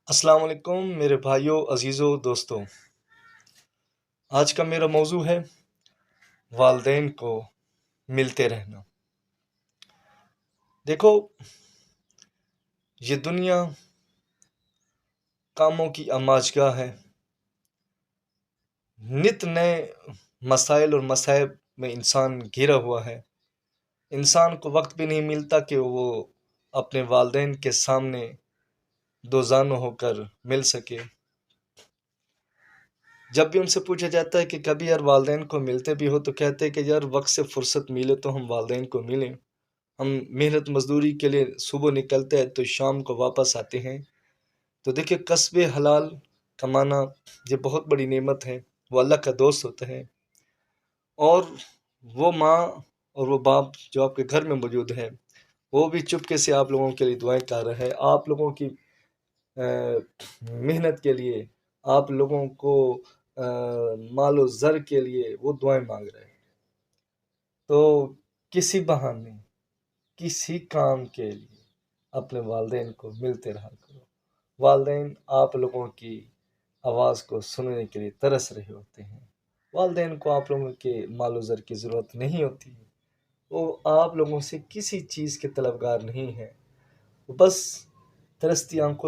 السلام علیکم میرے بھائیوں، عزیزوں، دوستوں۔ آج کا میرا موضوع ہے والدین کو ملتے رہنا۔ دیکھو، یہ دنیا کاموں کی آماجگاہ ہے۔ نت نئے مسائل اور مصائب میں انسان گھرا ہوا ہے۔ انسان کو وقت بھی نہیں ملتا کہ وہ اپنے والدین کے سامنے دو زانو ہو کر مل سکے۔ جب بھی ان سے پوچھا جاتا ہے کہ کبھی یار والدین کو ملتے بھی ہو، تو کہتے ہیں کہ یار وقت سے فرصت ملے تو ہم والدین کو ملیں۔ ہم محنت مزدوری کے لیے صبح نکلتے ہیں تو شام کو واپس آتے ہیں۔ تو دیکھیں، کسب حلال کمانا یہ بہت بڑی نعمت ہے، وہ اللہ کا دوست ہوتا ہے۔ اور وہ ماں اور وہ باپ جو آپ کے گھر میں موجود ہیں، وہ بھی چپکے سے آپ لوگوں کے لیے دعائیں کر رہے ہیں۔ آپ لوگوں کی محنت کے لیے، آپ لوگوں کو مال و زر کے لیے وہ دعائیں مانگ رہے ہیں۔ تو کسی بہانے، کسی کام کے لیے اپنے والدین کو ملتے رہا کرو۔ والدین آپ لوگوں کی آواز کو سننے کے لیے ترس رہے ہوتے ہیں۔ والدین کو آپ لوگوں کے مال و زر کی ضرورت نہیں ہوتی، وہ آپ لوگوں سے کسی چیز کے طلبگار نہیں ہیں۔ وہ بس ترستی آنکھوں